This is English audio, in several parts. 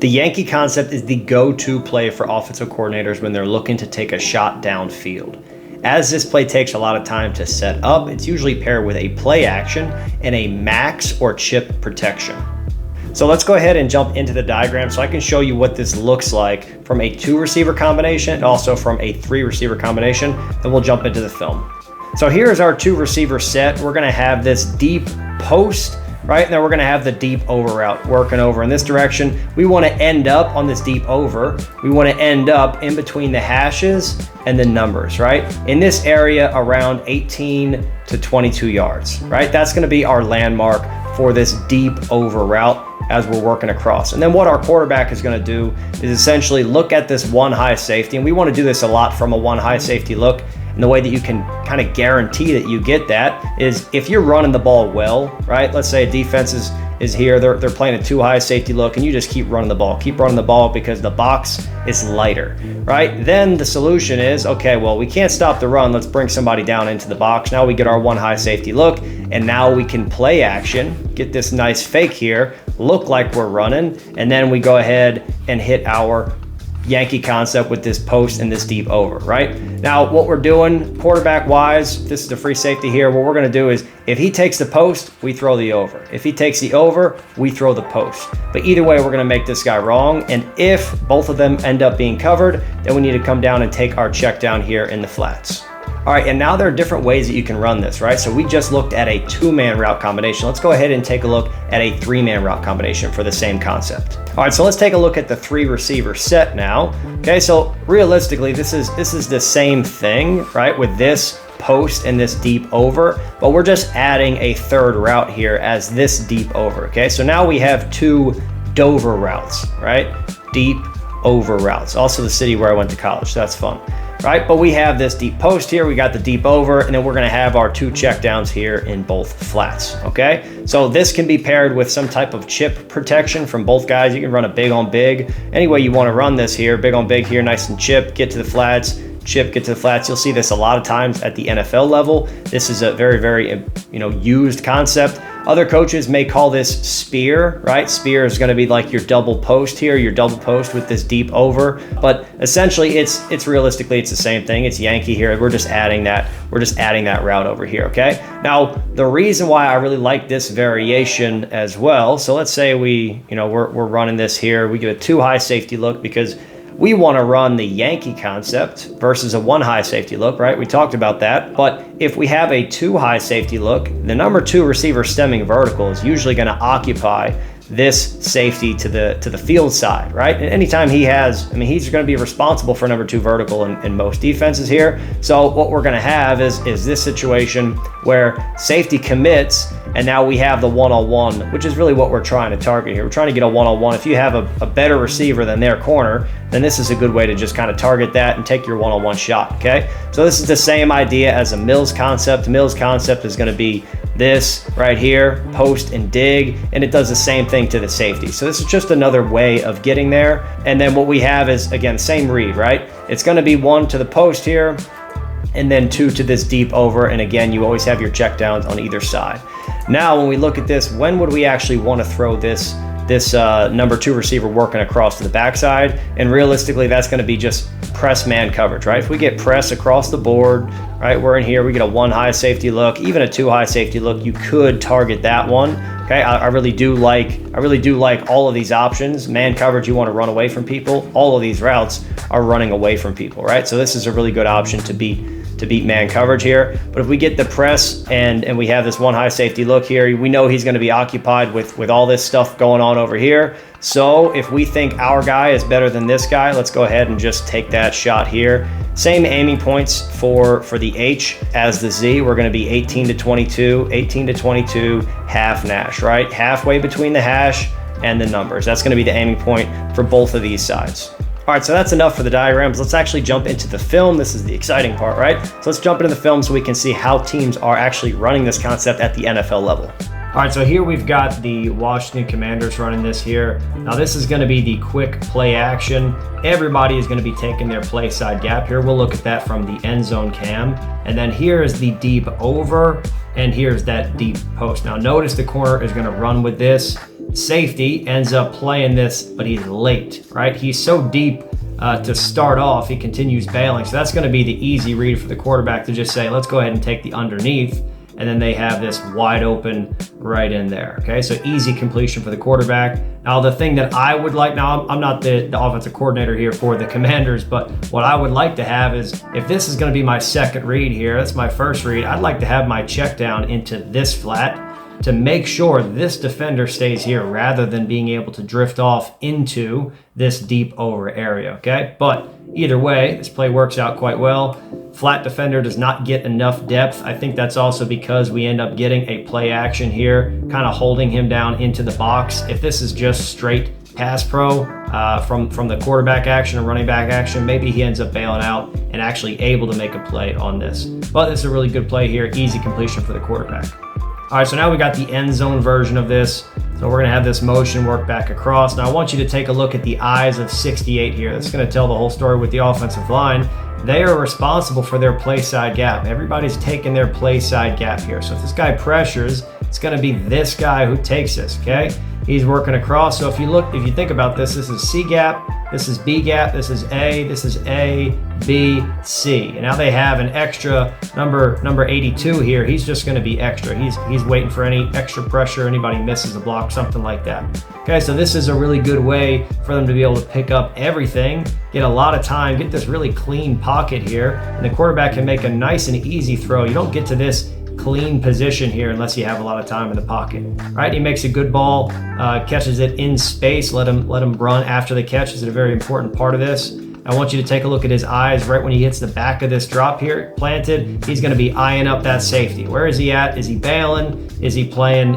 The Yankee Concept is the go-to play for offensive coordinators when they're looking to take a shot downfield. As this play takes a lot of time to set up, it's usually paired with a play action and a max or chip protection. So let's go ahead and jump into the diagram so I can show you what this looks like from a 2-receiver combination and also from a 3-receiver combination. Then we'll jump into the film. So here's our 2-receiver set. We're gonna have this deep post, right? And then we're gonna have the deep over route working over in this direction. We wanna end up on this deep over. We wanna end up in between the hashes and the numbers, right? In this area around 18 to 22 yards, right? That's gonna be our landmark for this deep over route as we're working across. And then what our quarterback is gonna do is essentially look at this one high safety. And we wanna do this a lot from a one high safety look. And the way that you can kind of guarantee that you get that is if you're running the ball well, right? Let's say a defense is here, they're playing a 2 high safety look, and you just keep running the ball because the box is lighter, right? Then the solution is, okay, well, we can't stop the run. Let's bring somebody down into the box. Now we get our 1 high safety look, and now we can play action, get this nice fake here, look like we're running, and then we go ahead and hit our Yankee Concept with this post and this deep over, right? Now, what we're doing quarterback wise, this is the free safety here. What we're gonna do is if he takes the post, we throw the over. If he takes the over, we throw the post. But either way, we're gonna make this guy wrong. And if both of them end up being covered, then we need to come down and take our check down here in the flats. All right, and now there are different ways that you can run this, right? So we just looked at a 2-man route combination. Let's go ahead and take a look at a 3-man route combination for the same concept. All right, so let's take a look at the 3-receiver set now. Okay, so realistically, this is the same thing, right? With this post and this deep over, but we're just adding a 3rd route here as this deep over, okay? So now we have 2 Dover routes, right? Deep over routes. Also the city where I went to college, so that's fun. Right, but we have this deep post here, we got the deep over, and then we're gonna have our 2 checkdowns here in both flats, okay? So this can be paired with some type of chip protection from both guys. You can run a big on big. Any way you wanna run this here, big on big here, nice and chip, get to the flats, chip, get to the flats. You'll see this a lot of times at the NFL level. This is a very, very, used concept. Other coaches may call this spear, right? Spear is gonna be like your double post here, your double post with this deep over. But essentially it's realistically, it's the same thing. It's Yankee here. We're just adding that route over here, okay? Now, the reason why I really like this variation as well, so let's say we're running this here. We get a 2 high safety look because we want to run the Yankee Concept versus a 1 high safety look, right? We talked about that. But if we have a 2 high safety look, the number 2 receiver stemming vertical is usually going to occupy this safety to the field side, right? And anytime he's going to be responsible for number 2 vertical in most defenses here. So what we're going to have is this situation where safety commits, and now we have the 1-on-1, which is really what we're trying to target here. We're trying to get a 1-on-1. If you have a better receiver than their corner, then this is a good way to just kind of target that and take your 1-on-1 shot, okay? So this is the same idea as a Mills concept. Mills concept is going to be this right here, post and dig, and it does the same thing to the safety. So this is just another way of getting there. And then what we have is, again, same read, right? It's going to be 1 to the post here, and then 2 to this deep over. And again, you always have your check downs on either side. Now, when we look at this, when would we actually want to throw this number 2 receiver working across to the backside? And realistically, that's going to be just press man coverage, right? If we get press across the board, right, we're in here, we get a 1 high safety look, even a 2 high safety look, you could target that one. Okay, I really do like all of these options. Man coverage, you want to run away from people. All of these routes are running away from people, right? So this is a really good option to beat man coverage here. But if we get the press and we have this 1 high safety look here, we know he's going to be occupied with all this stuff going on over here. So if we think our guy is better than this guy, let's go ahead and just take that shot here. Same aiming points for the H as the Z. We're going to be 18 to 22, half Nash, right? Halfway between the hash and the numbers. That's going to be the aiming point for both of these sides. All right, so that's enough for the diagrams. Let's actually jump into the film. This is the exciting part, right? So let's jump into the film so we can see how teams are actually running this concept at the NFL level. All right, so here we've got the Washington Commanders running this here. Now this is gonna be the quick play action. Everybody is gonna be taking their play side gap here. We'll look at that from the end zone cam. And then here is the deep over, and here's that deep post. Now notice the corner is gonna run with this. safety ends up playing this, but he's late, right? He's so deep to start off, he continues bailing. So that's going to be the easy read for the quarterback to just say, let's go ahead and take the underneath. And then they have this wide open right in there. Okay, so easy completion for the quarterback. Now, the thing that I would like, now I'm not the offensive coordinator here for the Commanders, but what I would like to have is, if this is going to be my second read here, that's my first read, I'd like to have my check down into this flat to make sure this defender stays here rather than being able to drift off into this deep over area, okay? But either way, this play works out quite well. Flat defender does not get enough depth. I think that's also because we end up getting a play action here, kind of holding him down into the box. If this is just straight pass pro from the quarterback action or running back action, maybe he ends up bailing out and actually able to make a play on this. But this is a really good play here, easy completion for the quarterback. All right, so now we got the end zone version of this. So we're gonna have this motion work back across. Now I want you to take a look at the eyes of 68 here. That's gonna tell the whole story with the offensive line. They are responsible for their play side gap. Everybody's taking their play side gap here. So if this guy pressures, it's gonna be this guy who takes this, okay? He's working across. So if you think about this, this is C gap, this is B gap, this is A, B, C. And now they have an extra number 82 here. He's just gonna be extra. He's waiting for any extra pressure, anybody misses a block, something like that. Okay, so this is a really good way for them to be able to pick up everything, get a lot of time, get this really clean pocket here, and the quarterback can make a nice and easy throw. You don't get to this clean position here unless you have a lot of time in the pocket, right? He makes a good ball, catches it in space, let him run after the catch is a very important part of this. I want you to take a look at his eyes right when he hits the back of this drop here, planted. He's going to be eyeing up that safety. Where is he at? Is he bailing? Is he playing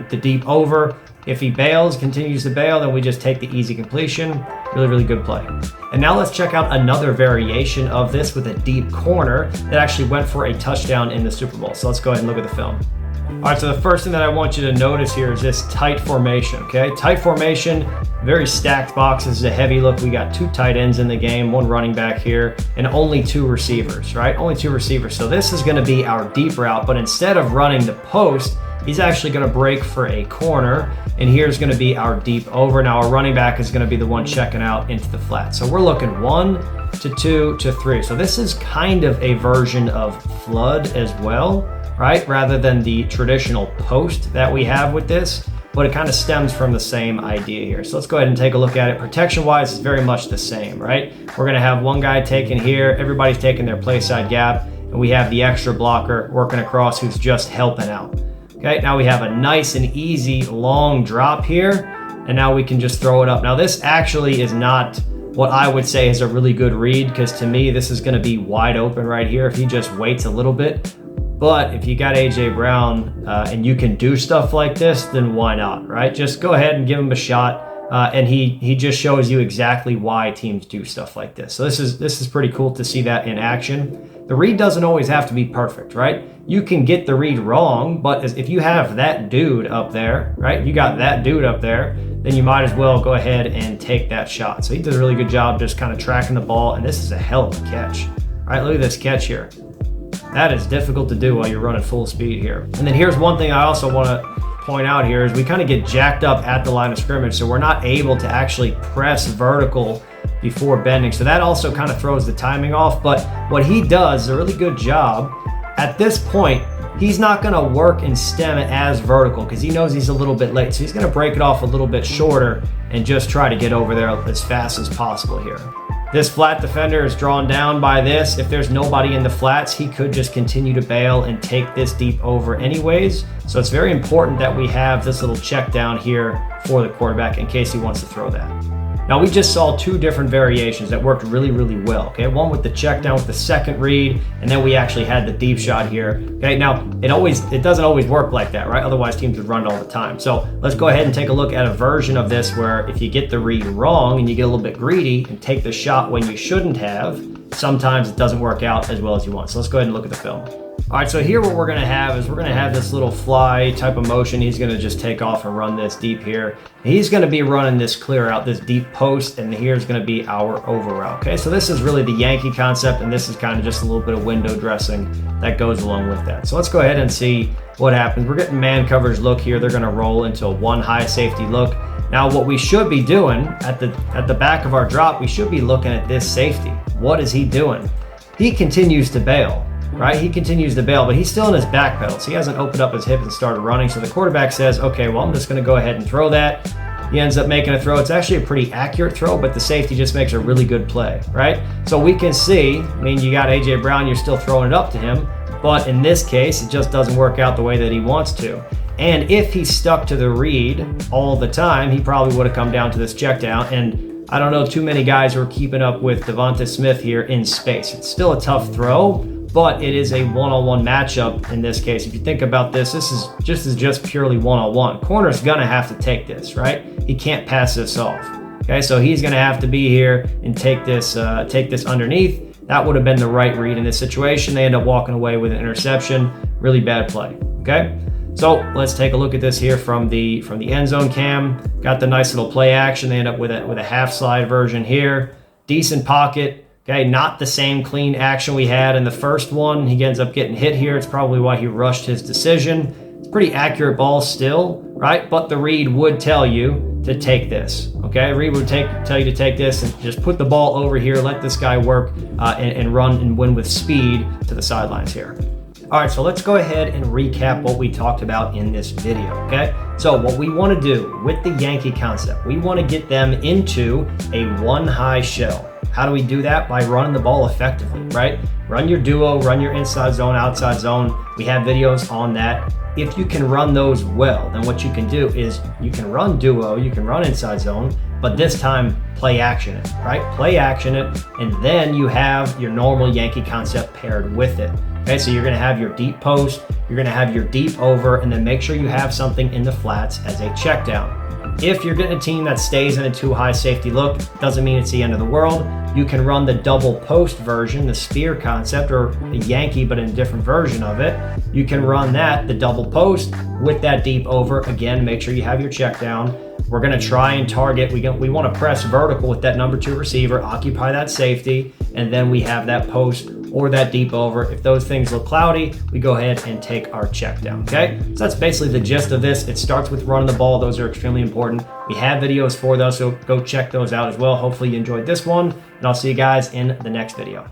the deep over? If he bails, continues to bail, then we just take the easy completion. Really, really good play. And now let's check out another variation of this with a deep corner that actually went for a touchdown in the Super Bowl. So let's go ahead and look at the film. All right, so the first thing that I want you to notice here is this tight formation, okay? Tight formation, very stacked box. This is a heavy look. We got 2 tight ends in the game, 1 running back here, and only 2 receivers, right? Only 2 receivers. So this is gonna be our deep route, but instead of running the post, he's actually gonna break for a corner, and here's gonna be our deep over. Now our running back is gonna be the one checking out into the flat. So we're looking 1 to 2 to 3. So this is kind of a version of flood as well, right? Rather than the traditional post that we have with this, but it kind of stems from the same idea here. So let's go ahead and take a look at it. Protection-wise, it's very much the same, right? We're gonna have one guy taking here, everybody's taking their play side gap, and we have the extra blocker working across who's just helping out. Okay, now we have a nice and easy long drop here, and now we can just throw it up. Now this actually is not what I would say is a really good read, because to me, this is gonna be wide open right here if he just waits a little bit. But if you got A.J. Brown and you can do stuff like this, then why not, right? Just go ahead and give him a shot. And he just shows you exactly why teams do stuff like this. So this is pretty cool to see that in action. The read doesn't always have to be perfect, right? You can get the read wrong, but if you have that dude up there, right? You got that dude up there, then you might as well go ahead and take that shot. So he does a really good job just kind of tracking the ball, and this is a hell of a catch. All right, look at this catch here. That is difficult to do while you're running full speed here. And then here's one thing I also want to point out here is we kind of get jacked up at the line of scrimmage, so we're not able to actually press vertical before bending. So that also kind of throws the timing off. But what he does is a really good job. At this point, he's not going to work and stem it as vertical because he knows he's a little bit late. So he's going to break it off a little bit shorter and just try to get over there as fast as possible here. This flat defender is drawn down by this. If there's nobody in the flats, he could just continue to bail and take this deep over anyways. So it's very important that we have this little check down here for the quarterback in case he wants to throw that. Now we just saw 2 different variations that worked really, really well. Okay, one with the check down with the second read, and then we actually had the deep shot here. Okay, now it doesn't always work like that, right? Otherwise teams would run it all the time. So let's go ahead and take a look at a version of this where if you get the read wrong and you get a little bit greedy and take the shot when you shouldn't have, sometimes it doesn't work out as well as you want. So let's go ahead and look at the film. All right, so here what we're gonna have is we're gonna have this little fly type of motion. He's gonna just take off and run this deep here. He's gonna be running this clear out, this deep post, and here's gonna be our over route, okay? So this is really the Yankee concept, and this is kind of just a little bit of window dressing that goes along with that. So let's go ahead and see what happens. We're getting man coverage look here. They're gonna roll into a one high safety look. Now what we should be doing at the back of our drop, we should be looking at this safety. What is he doing? He continues to bail. Right? He continues to bail, but he's still in his back pedal. So he hasn't opened up his hip and started running. So the quarterback says, okay, well, I'm just going to go ahead and throw that. He ends up making a throw. It's actually a pretty accurate throw, but the safety just makes a really good play, right? So we can see, I mean, you got A.J. Brown, you're still throwing it up to him, but in this case, it just doesn't work out the way that he wants to. And if he stuck to the read all the time, he probably would have come down to this check down. And I don't know too many guys who are keeping up with Devonta Smith here in space. It's still a tough throw, but it is a one-on-one matchup in this case. If you think about this, this is just purely one-on-one. Corner's gonna have to take this, right? He can't pass this off. Okay, so he's gonna have to be here and take this underneath. That would have been the right read in this situation. They end up walking away with an interception. Really bad play. Okay, so let's take a look at this here from the end zone cam. Got the nice little play action. They end up with a half slide version here. Decent pocket. Okay, not the same clean action we had in the first one. He ends up getting hit here. It's probably why he rushed his decision. It's a pretty accurate ball still, right? But the read would tell you to take this, okay? Read would tell you to take this and just put the ball over here, let this guy work and run and win with speed to the sidelines here. All right, so let's go ahead and recap what we talked about in this video, okay? So what we want to do with the Yankee concept, we want to get them into a one high shell. How do we do that? By running the ball effectively, right? Run your duo, run your inside zone, outside zone. We have videos on that. If you can run those well, then what you can do is you can run duo, you can run inside zone, but this time play action it, right? Play action it, and then you have your normal Yankee concept paired with it. Okay, so you're gonna have your deep post, you're gonna have your deep over, and then make sure you have something in the flats as a check down. If you're getting a team that stays in a too high safety look, doesn't mean it's the end of the world. You can run the double post version, the spear concept, or the Yankee, but in a different version of it. You can run that, the double post, with that deep over. Again, make sure you have your check down. We're gonna try and target, we wanna press vertical with that number 2 receiver, occupy that safety, and then we have that post or that deep over. If those things look cloudy, we go ahead and take our check down, okay? So that's basically the gist of this. It starts with running the ball. Those are extremely important. We have videos for those, so go check those out as well. Hopefully you enjoyed this one, and I'll see you guys in the next video.